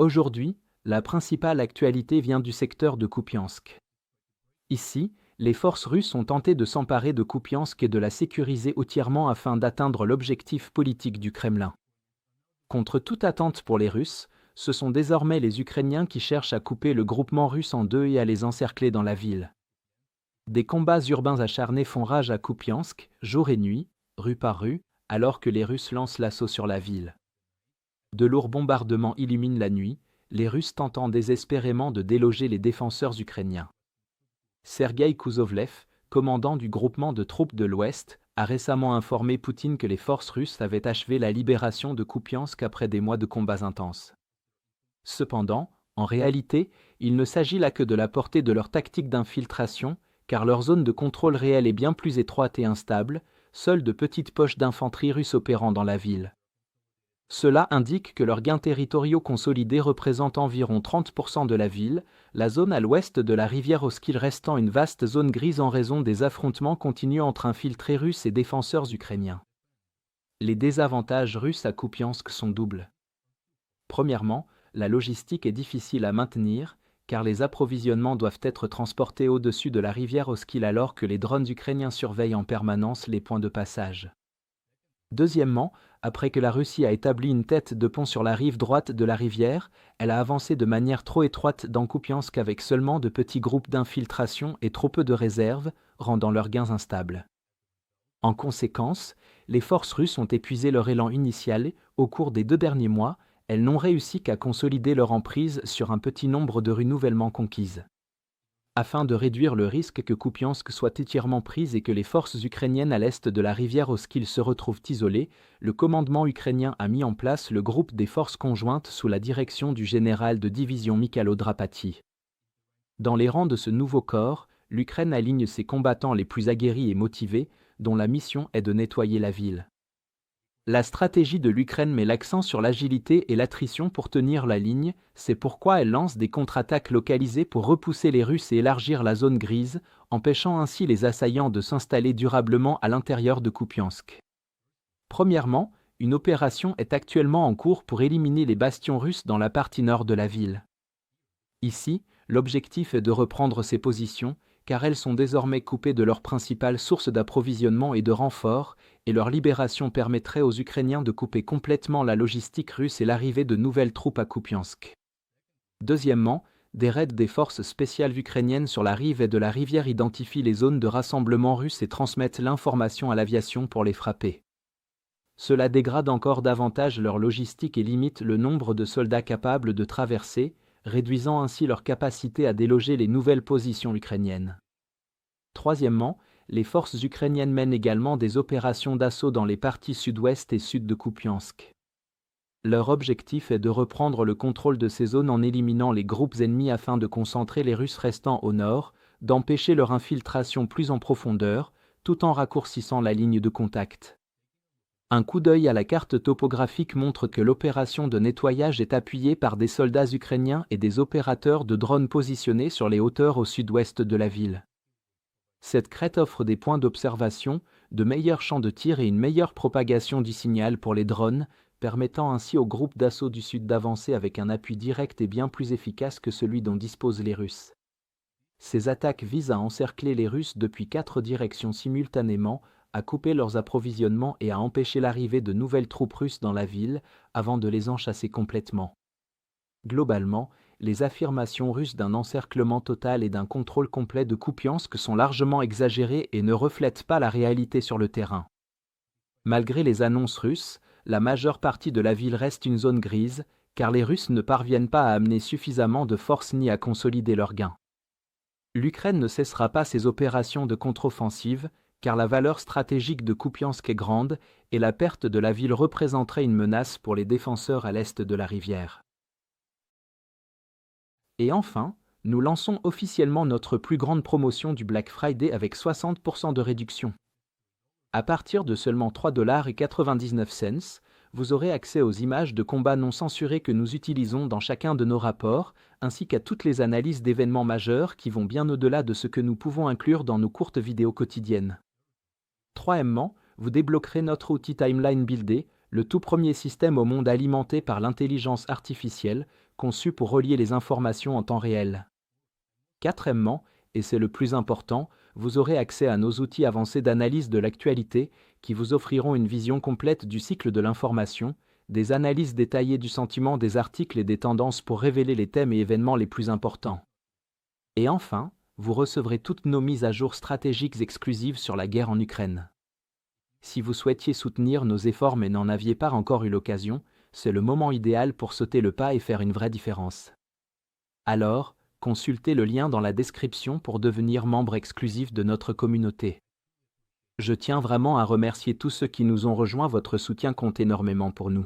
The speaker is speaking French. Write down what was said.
Aujourd'hui, la principale actualité vient du secteur de Kupiansk. Ici, les forces russes ont tenté de s'emparer de Kupiansk et de la sécuriser entièrement afin d'atteindre l'objectif politique du Kremlin. Contre toute attente pour les Russes, ce sont désormais les Ukrainiens qui cherchent à couper le groupement russe en deux et à les encercler dans la ville. Des combats urbains acharnés font rage à Kupiansk, jour et nuit, rue par rue, alors que les Russes lancent l'assaut sur la ville. De lourds bombardements illuminent la nuit, les Russes tentant désespérément de déloger les défenseurs ukrainiens. Sergueï Kouzovlev, commandant du groupement de troupes de l'Ouest, a récemment informé Poutine que les forces russes avaient achevé la libération de Kupiansk après des mois de combats intenses. Cependant, en réalité, il ne s'agit là que de la portée de leur tactique d'infiltration, car leur zone de contrôle réelle est bien plus étroite et instable, seules de petites poches d'infanterie russe opérant dans la ville. Cela indique que leurs gains territoriaux consolidés représentent environ 30% de la ville, la zone à l'ouest de la rivière Oskil restant une vaste zone grise en raison des affrontements continus entre infiltrés russes et défenseurs ukrainiens. Les désavantages russes à Kupiansk sont doubles. Premièrement, la logistique est difficile à maintenir, car les approvisionnements doivent être transportés au-dessus de la rivière Oskil alors que les drones ukrainiens surveillent en permanence les points de passage. Deuxièmement, après que la Russie a établi une tête de pont sur la rive droite de la rivière, elle a avancé de manière trop étroite dans Kupiansk avec seulement de petits groupes d'infiltration et trop peu de réserves, rendant leurs gains instables. En conséquence, les forces russes ont épuisé leur élan initial. Au cours des 2 derniers mois, elles n'ont réussi qu'à consolider leur emprise sur un petit nombre de rues nouvellement conquises. Afin de réduire le risque que Kupiansk soit entièrement prise et que les forces ukrainiennes à l'est de la rivière Oskil se retrouvent isolées, le commandement ukrainien a mis en place le groupe des forces conjointes sous la direction du général de division Mikhailo Drapati. Dans les rangs de ce nouveau corps, l'Ukraine aligne ses combattants les plus aguerris et motivés, dont la mission est de nettoyer la ville. La stratégie de l'Ukraine met l'accent sur l'agilité et l'attrition pour tenir la ligne, c'est pourquoi elle lance des contre-attaques localisées pour repousser les Russes et élargir la zone grise, empêchant ainsi les assaillants de s'installer durablement à l'intérieur de Kupiansk. Premièrement, une opération est actuellement en cours pour éliminer les bastions russes dans la partie nord de la ville. Ici, l'objectif est de reprendre ces positions, car elles sont désormais coupées de leur principale source d'approvisionnement et de renforts, et leur libération permettrait aux Ukrainiens de couper complètement la logistique russe et l'arrivée de nouvelles troupes à Kupiansk. Deuxièmement, des raids des forces spéciales ukrainiennes sur la rive et de la rivière identifient les zones de rassemblement russes et transmettent l'information à l'aviation pour les frapper. Cela dégrade encore davantage leur logistique et limite le nombre de soldats capables de traverser, réduisant ainsi leur capacité à déloger les nouvelles positions ukrainiennes. Troisièmement, les forces ukrainiennes mènent également des opérations d'assaut dans les parties sud-ouest et sud de Kupiansk. Leur objectif est de reprendre le contrôle de ces zones en éliminant les groupes ennemis afin de concentrer les Russes restant au nord, d'empêcher leur infiltration plus en profondeur, tout en raccourcissant la ligne de contact. Un coup d'œil à la carte topographique montre que l'opération de nettoyage est appuyée par des soldats ukrainiens et des opérateurs de drones positionnés sur les hauteurs au sud-ouest de la ville. Cette crête offre des points d'observation, de meilleurs champs de tir et une meilleure propagation du signal pour les drones, permettant ainsi aux groupes d'assaut du sud d'avancer avec un appui direct et bien plus efficace que celui dont disposent les Russes. Ces attaques visent à encercler les Russes depuis 4 directions simultanément, à couper leurs approvisionnements et à empêcher l'arrivée de nouvelles troupes russes dans la ville, avant de les enchasser complètement. Globalement, les affirmations russes d'un encerclement total et d'un contrôle complet de Kupiansk sont largement exagérées et ne reflètent pas la réalité sur le terrain. Malgré les annonces russes, la majeure partie de la ville reste une zone grise, car les Russes ne parviennent pas à amener suffisamment de force ni à consolider leurs gains. L'Ukraine ne cessera pas ses opérations de contre-offensive, car la valeur stratégique de Kupiansk est grande et la perte de la ville représenterait une menace pour les défenseurs à l'est de la rivière. Et enfin, nous lançons officiellement notre plus grande promotion du Black Friday avec 60% de réduction. À partir de seulement $3,99, vous aurez accès aux images de combats non censurées que nous utilisons dans chacun de nos rapports, ainsi qu'à toutes les analyses d'événements majeurs qui vont bien au-delà de ce que nous pouvons inclure dans nos courtes vidéos quotidiennes. Troisièmement, vous débloquerez notre outil Timeline Builder, le tout premier système au monde alimenté par l'intelligence artificielle, conçu pour relier les informations en temps réel. Quatrièmement, et c'est le plus important, vous aurez accès à nos outils avancés d'analyse de l'actualité qui vous offriront une vision complète du cycle de l'information, des analyses détaillées du sentiment des articles et des tendances pour révéler les thèmes et événements les plus importants. Et enfin, vous recevrez toutes nos mises à jour stratégiques exclusives sur la guerre en Ukraine. Si vous souhaitiez soutenir nos efforts mais n'en aviez pas encore eu l'occasion, c'est le moment idéal pour sauter le pas et faire une vraie différence. Alors, consultez le lien dans la description pour devenir membre exclusif de notre communauté. Je tiens vraiment à remercier tous ceux qui nous ont rejoints, votre soutien compte énormément pour nous.